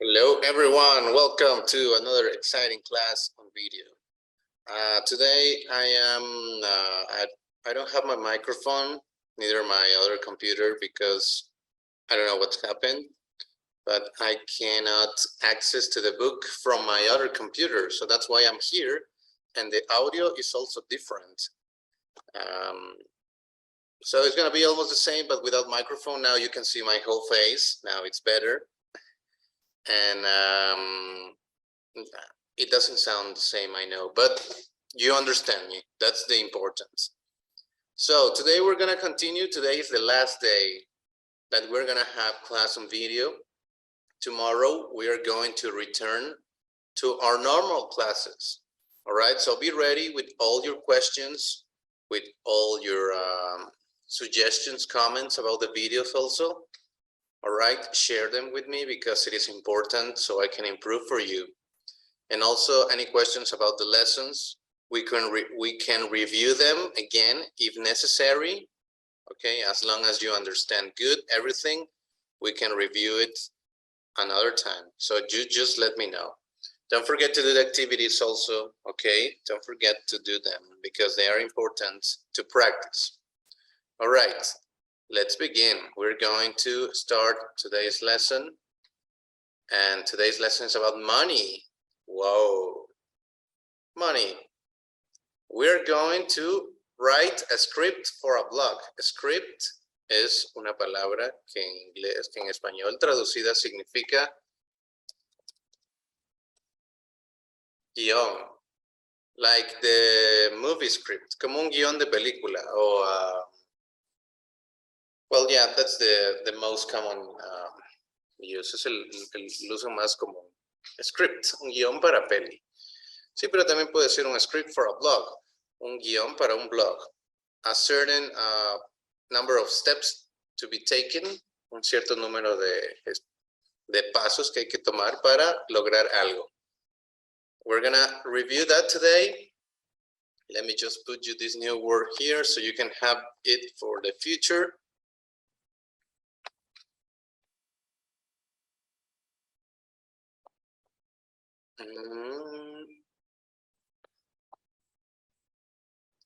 Hello everyone, welcome to another exciting class on video. Today I don't have my microphone, neither my other computer, because I don't know what's happened, but I cannot access to the book from my other computer, so that's why I'm here, and the audio is also different. So it's gonna be almost the same, but without microphone. Now you can see my whole face, now it's better. And it doesn't sound the same, I know, but you understand me. That's the importance. So today we're gonna continue. Today is the last day that we're gonna have class on video. Tomorrow we are going to return to our normal classes. All right, so be ready with all your questions, with all your suggestions, comments about the videos also. All right, share them with me because it is important so I can improve for you. And also any questions about the lessons, we can review them again if necessary. Okay, as long as you understand good everything, we can review it another time. So you just let me know. Don't forget to do the activities also, okay? Don't forget to do them because they are important to practice. All right, let's begin. We're going to start today's lesson. And today's lesson is about money. Whoa, money. We're going to write a script for a blog. A script es una palabra que en español traducida significa guión. Like the movie script, como un guión de película. O, well, yeah, that's the most common use. Es el uso más común. Script, un guión para peli. Sí, pero también puede ser un script for a blog, un guión para un blog. A certain number of steps to be taken, un cierto número de pasos que hay que tomar para lograr algo. We're gonna review that today. Let me just put you this new word here so you can have it for the future.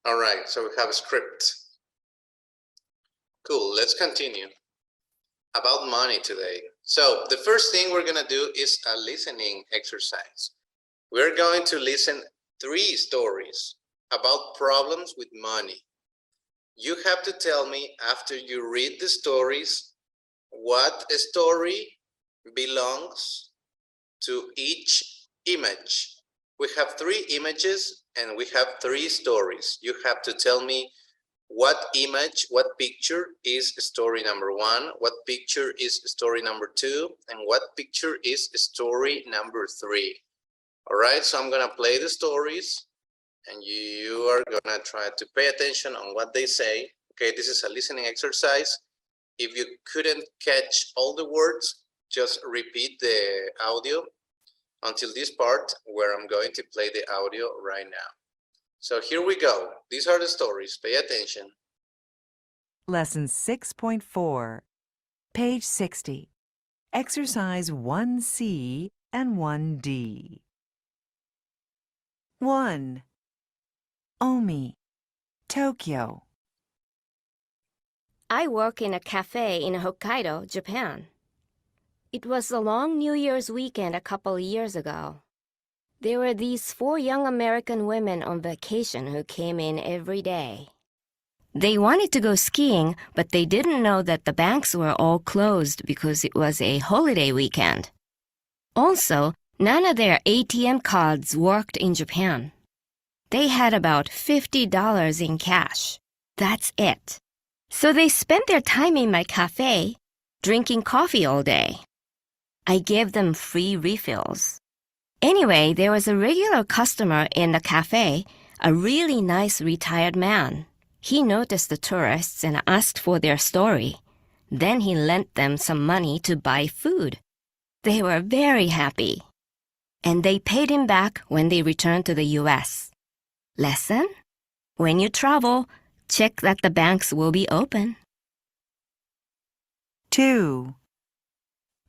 All right, so we have a script. Cool, let's continue. About money today. So the first thing we're gonna do is a listening exercise. We're going to listen 3 stories about problems with money. You have to tell me after you read the stories, what story belongs to each image. We have 3 images and we have 3 stories. You have to tell me what image, what picture is story number 1, what picture is story number 2, and what picture is story number 3. All right, so I'm gonna play the stories and you are gonna try to pay attention on what they say. Okay, this is a listening exercise. If you couldn't catch all the words, just repeat the audio until this part where I'm going to play the audio right now. So here we go. These are the stories. Pay attention. Lesson 6.4, page 60. Exercise 1C and 1D. 1. Omi, Tokyo. I work in a cafe in Hokkaido, Japan. It was a long New Year's weekend a couple years ago. There were these 4 young American women on vacation who came in every day. They wanted to go skiing, but they didn't know that the banks were all closed because it was a holiday weekend. Also, none of their ATM cards worked in Japan. They had about $50 in cash. That's it. So they spent their time in my cafe, drinking coffee all day. I gave them free refills. Anyway, there was a regular customer in the cafe, a really nice retired man. He noticed the tourists and asked for their story. Then he lent them some money to buy food. They were very happy. And they paid him back when they returned to the US. Lesson? When you travel, check that the banks will be open. 2.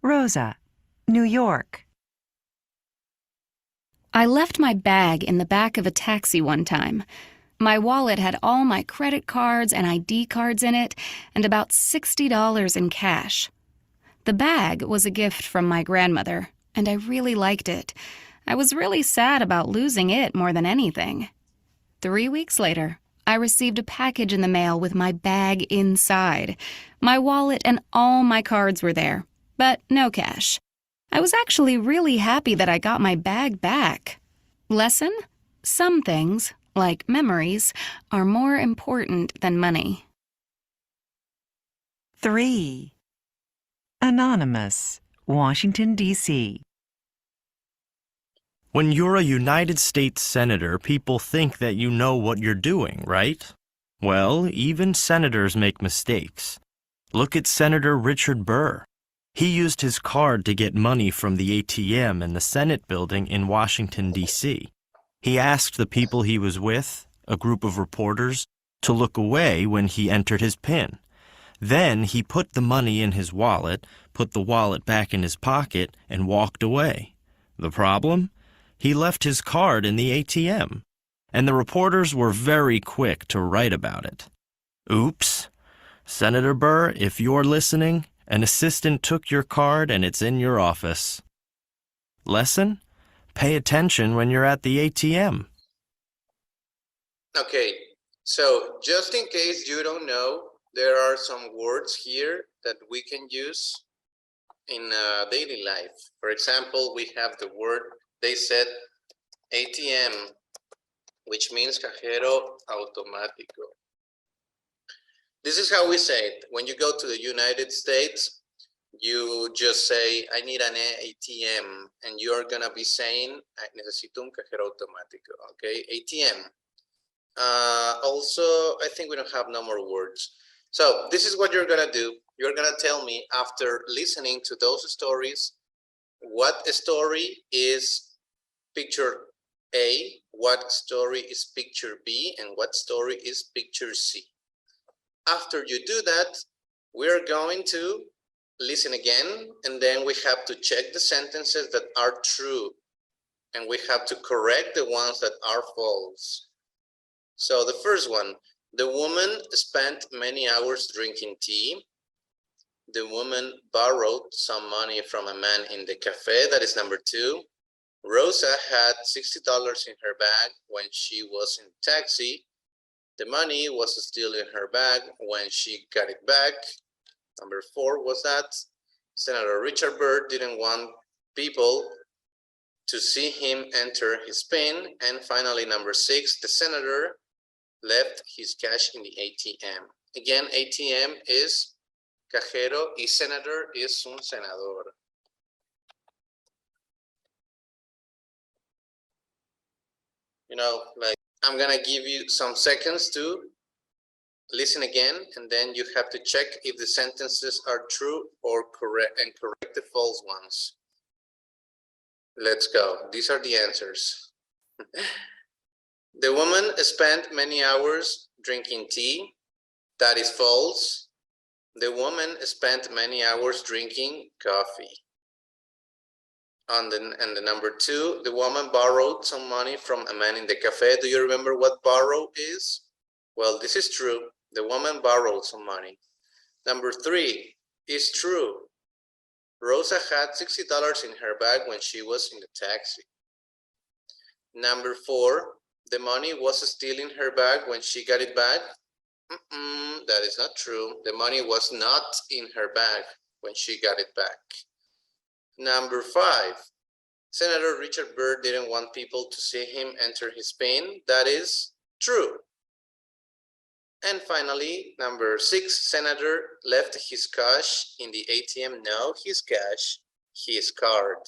Rosa, New York. I left my bag in the back of a taxi one time. My wallet had all my credit cards and ID cards in it, and about $60 in cash. The bag was a gift from my grandmother, and I really liked it. I was really sad about losing it more than anything. 3 weeks later, I received a package in the mail with my bag inside. My wallet and all my cards were there, but no cash. I was actually really happy that I got my bag back. Lesson? Some things, like memories, are more important than money. 3. Anonymous, Washington, D.C. When you're a United States Senator, people think that you know what you're doing, right? Well, even senators make mistakes. Look at Senator Richard Burr. He used his card to get money from the ATM in the Senate building in Washington, D.C. He asked the people he was with, a group of reporters, to look away when he entered his PIN. Then he put the money in his wallet, put the wallet back in his pocket, and walked away. The problem? He left his card in the ATM, and the reporters were very quick to write about it. Oops. Senator Burr, if you're listening, an assistant took your card and it's in your office. Lesson? Pay attention when you're at the ATM. Okay, so just in case you don't know, there are some words here that we can use in daily life. For example, we have the word, they said ATM, which means cajero automático. This is how we say it. When you go to the United States, you just say, I need an ATM, and you're gonna be saying, necesito un cajero automático, okay? ATM. Also, I think we don't have no more words. So this is what you're gonna do. You're gonna tell me after listening to those stories, what story is picture A, what story is picture B, and what story is picture C. After you do that, we're going to listen again, and then we have to check the sentences that are true, and we have to correct the ones that are false. So the first one, the woman spent many hours drinking tea. The woman borrowed some money from a man in the cafe. That is number 2. Rosa had $60 in her bag when she was in the taxi. The money was still in her bag when she got it back. Number 4 was that Senator Richard Burr didn't want people to see him enter his PIN. And finally, number 6, the senator left his cash in the ATM. Again, ATM is cajero y senator is un senador. You know, like, I'm gonna give you some seconds to listen again, and then you have to check if the sentences are true or correct, and correct the false ones. Let's go. These are the answers. The woman spent many hours drinking tea. That is false. The woman spent many hours drinking coffee. And the number 2, the woman borrowed some money from a man in the cafe. Do you remember what borrow is? Well, this is true. The woman borrowed some money. Number 3 is true. Rosa had $60 in her bag when she was in the taxi. Number 4, the money was still in her bag when she got it back. That is not true. The money was not in her bag when she got it back. Number 5, Senator Richard Burr didn't want people to see him enter his PIN. That is true. And finally, number 6, Senator left his cash in the ATM. No, his cash, his card.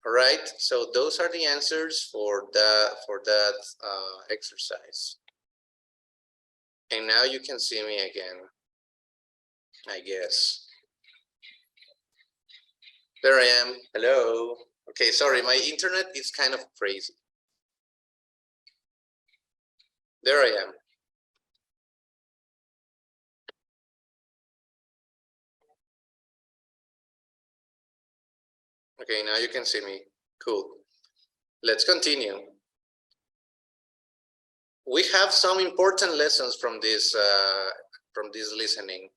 All right, so those are the answers for that exercise. And now you can see me again, I guess. There I am. Hello. Okay, sorry, my internet is kind of crazy. There I am. Okay, now you can see me. Cool. Let's continue. We have some important lessons from this listening.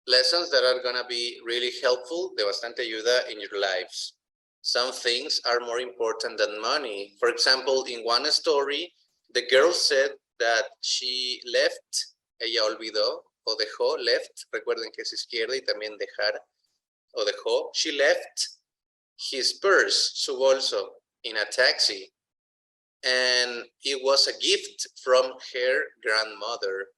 Lessons that are gonna be really helpful, de bastante ayuda in your lives. Some things are more important than money. For example, in one story, the girl said that she left, ella olvidó o dejó, left, recuerden que es izquierda y también dejar o dejó. She left his purse, su bolso, in a taxi. And it was a gift from her grandmother.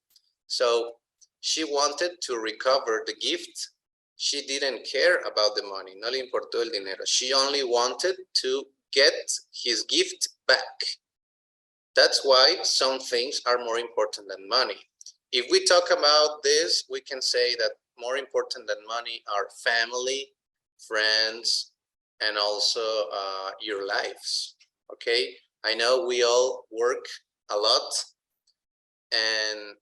So she wanted to recover the gift. She didn't care about the money, no le importó el dinero. She only wanted to get his gift back. That's why some things are more important than money. If we talk about this, we can say that more important than money are family, friends, and also your lives, okay? I know we all work a lot, and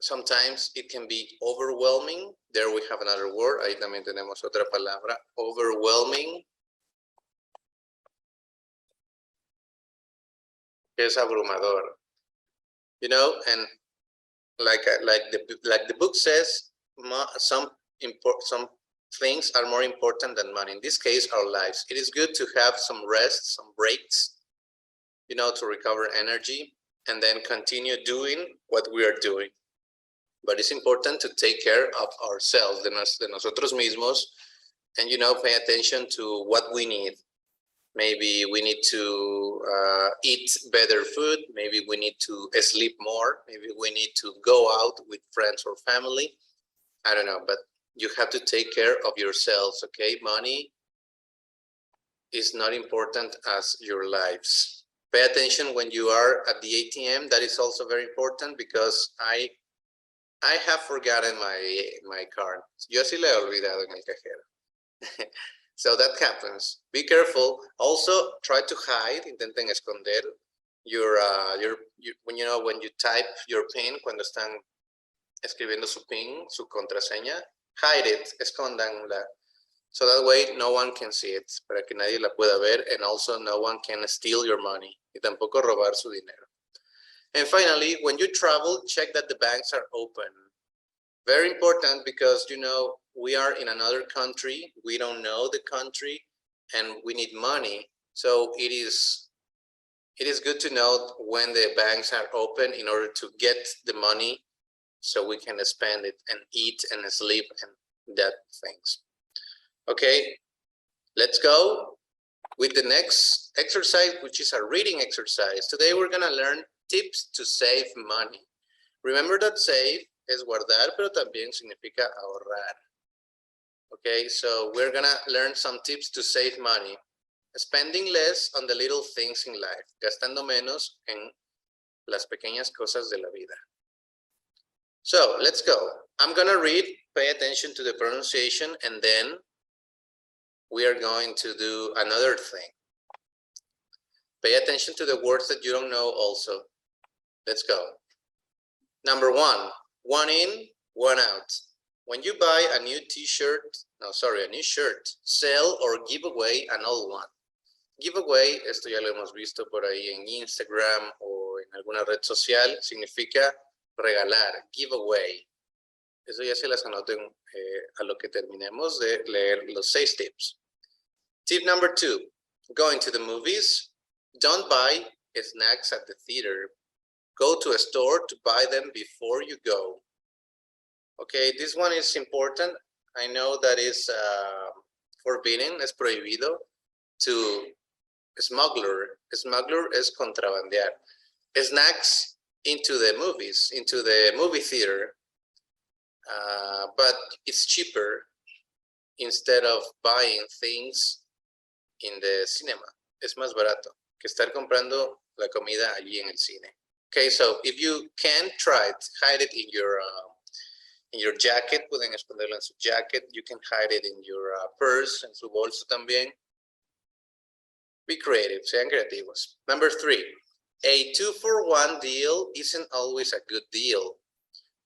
sometimes it can be overwhelming. There we have another word. Ahí también tenemos otra palabra, overwhelming. Es abrumador, you know, and like the book says, some things are more important than money. In this case, our lives. It is good to have some rest, some breaks, you know, to recover energy and then continue doing what we are doing. But it's important to take care of ourselves, de nosotros mismos, and, you know, pay attention to what we need. Maybe we need to eat better food. Maybe we need to sleep more. Maybe we need to go out with friends or family. I don't know, but you have to take care of yourselves, okay? Money is not important as your lives. Pay attention when you are at the ATM. That is also very important because I have forgotten my card. Yo sí le he olvidado en el cajero. So that happens. Be careful. Also, try to hide. Intenten esconder your when you type your PIN, cuando están escribiendo su PIN, su contraseña, hide it, escóndanla. So that way no one can see it, para que nadie la pueda ver, and also no one can steal your money, y tampoco robar su dinero. And finally, when you travel, check that the banks are open. Very important because, you know, we are in another country, we don't know the country, and we need money. So it is good to know when the banks are open in order to get the money so we can spend it and eat and sleep and that things. Okay, let's go with the next exercise, which is a reading exercise. Today we're gonna learn tips to save money. Remember that save es guardar, pero también significa ahorrar. Okay, so we're gonna learn some tips to save money. Spending less on the little things in life, gastando menos en las pequeñas cosas de la vida. So let's go. I'm gonna read, pay attention to the pronunciation, and then we are going to do another thing. Pay attention to the words that you don't know also. Let's go. Number one in, one out. When you buy a new t-shirt, a new shirt, sell or give away an old one. Give away, esto ya lo hemos visto por ahí en Instagram o en alguna red social, significa regalar, give away. Eso ya se las anoten a lo que terminemos de leer los 6 tips. Tip number 2, going to the movies. Don't buy snacks at the theater. Go to a store to buy them before you go. Okay, this one is important. I know that is forbidden, es prohibido to smuggler. Smuggler es contrabandear. Snacks into the movies, into the movie theater. But it's cheaper instead of buying things in the cinema. Es más barato que estar comprando la comida allí en el cine. Okay, so if you can, try it, hide it in your jacket, pueden esconderlo en su jacket. You can hide it in your purse, en su bolso también. Be creative, sean creativos. Number 3, a 2-for-1 deal isn't always a good deal.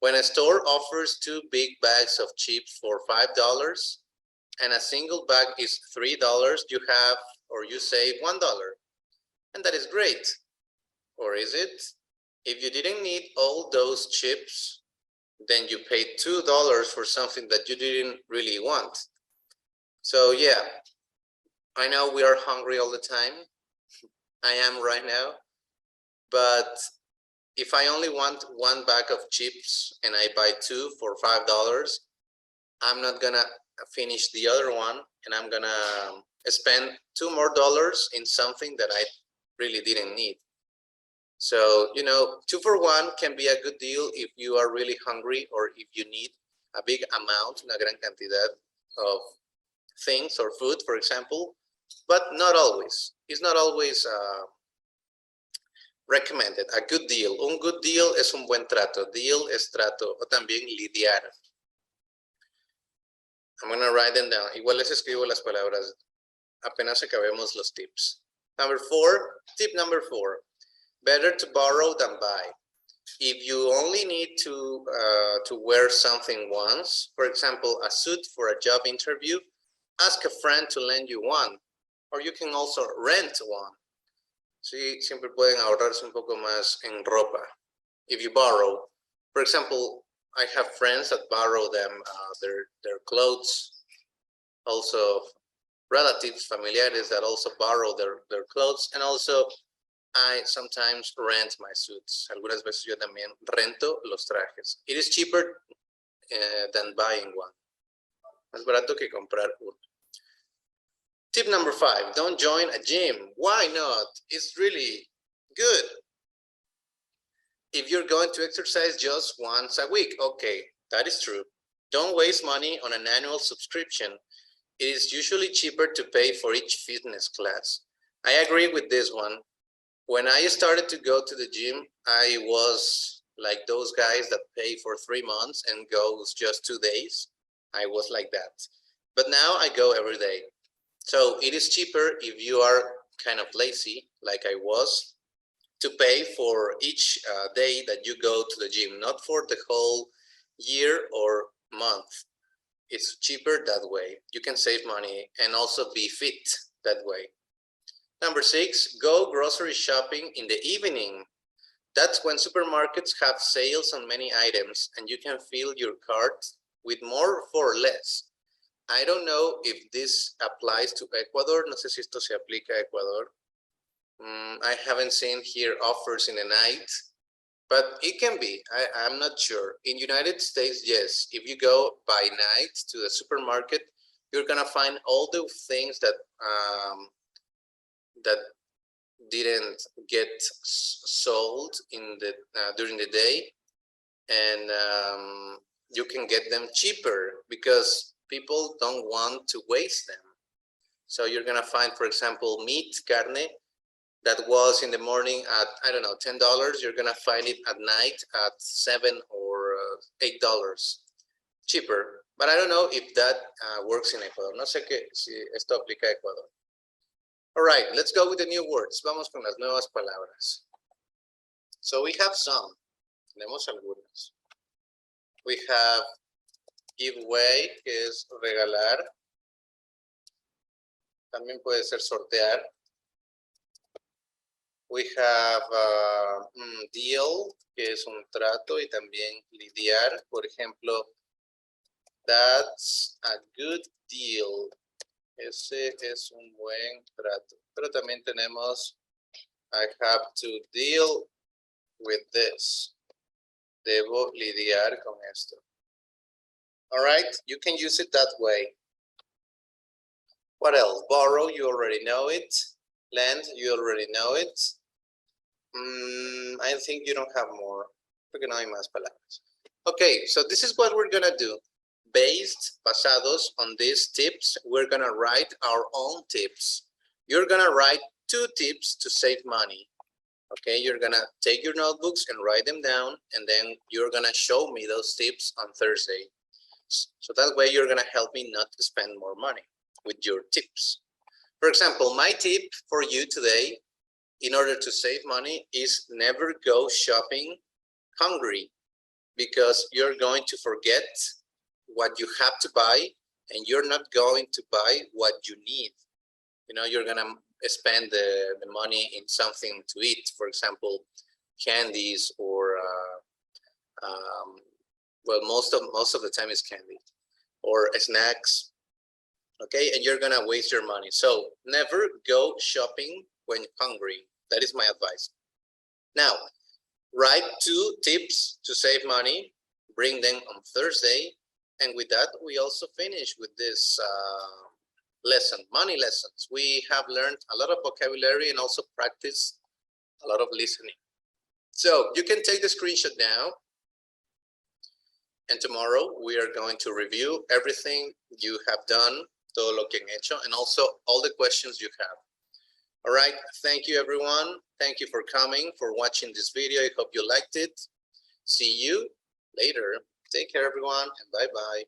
When a store offers 2 big bags of chips for $5, and a single bag is $3, you have, or you save $1. And that is great. Or is it? If you didn't need all those chips, then you paid $2 for something that you didn't really want. So yeah, I know we are hungry all the time. I am right now. But if I only want one bag of chips and I buy two for $5, I'm not gonna finish the other one, and I'm gonna spend $2 more in something that I really didn't need. So, you know, 2 for 1 can be a good deal if you are really hungry or if you need a big amount, una gran cantidad of things or food, for example, but not always. It's not always recommended. A good deal. Un good deal es un buen trato. Deal es trato, o también lidiar. I'm going to write them down. Igual les escribo las palabras apenas acabemos los tips. Number 4, tip number 4. Better to borrow than buy. If you only need to wear something once, for example, a suit for a job interview, ask a friend to lend you one, or you can also rent one. Sí, siempre pueden ahorrarse un poco más en ropa. If you borrow, for example, I have friends that borrow them their clothes, also relatives, familiares that also borrow their clothes, and also I sometimes rent my suits. Algunas veces yo también rento los trajes. It is cheaper than buying one. Más barato que comprar uno. Tip number 5, don't join a gym. Why not? It's really good. If you're going to exercise just once a week, okay, that is true. Don't waste money on an annual subscription. It is usually cheaper to pay for each fitness class. I agree with this one. When I started to go to the gym, I was like those guys that pay for 3 months and goes just 2 days. I was like that. But now I go every day. So it is cheaper if you are kind of lazy, like I was, to pay for each day that you go to the gym, not for the whole year or month. It's cheaper that way. You can save money and also be fit that way. Number 6, go grocery shopping in the evening. That's when supermarkets have sales on many items and you can fill your cart with more for less. I don't know if this applies to Ecuador. No sé si esto se aplica a Ecuador. I haven't seen here offers in the night, but it can be. I'm not sure. In United States, yes. If you go by night to the supermarket, you're gonna find all the things that that didn't get sold in the during the day, and you can get them cheaper because people don't want to waste them. So you're gonna find, for example, meat, carne, that was in the morning at, I don't know, $10. You're gonna find it at night at $7 or $8 cheaper. But I don't know if that works in Ecuador. No sé si esto aplica a Ecuador. All right, let's go with the new words. Vamos con las nuevas palabras. So we have some. Tenemos algunas. We have give away, que es regalar. También puede ser sortear. We have deal, que es un trato, y también lidiar. Por ejemplo, that's a good deal. Ese es un buen trato. Pero también tenemos I have to deal with this. Debo lidiar con esto. All right, you can use it that way. What else? Borrow, you already know it. Lend, you already know it. I think you don't have more. Porque no hay más palabras. Okay, so this is what we're gonna do. Basados on these tips, we're gonna write our own tips. You're gonna write 2 tips to save money. Okay, you're gonna take your notebooks and write them down, and then you're gonna show me those tips on Thursday. So that way you're gonna help me not to spend more money with your tips. For example, my tip for you today, in order to save money, is never go shopping hungry, because you're going to forget what you have to buy and you're not going to buy what you need. You know, you're gonna spend the money in something to eat, for example, candies or well, most of the time is candy or snacks. Okay, and you're gonna waste your money. So never go shopping when hungry. That is my advice. Now, write 2 tips to save money, bring them on Thursday, and with that, we also finish with this lesson, money lessons. We have learned a lot of vocabulary and also practice a lot of listening. So you can take the screenshot now, and tomorrow we are going to review everything you have done, todo lo que han hecho, and also all the questions you have. All right, thank you everyone. Thank you for coming, for watching this video. I hope you liked it. See you later. Take care everyone, and bye-bye.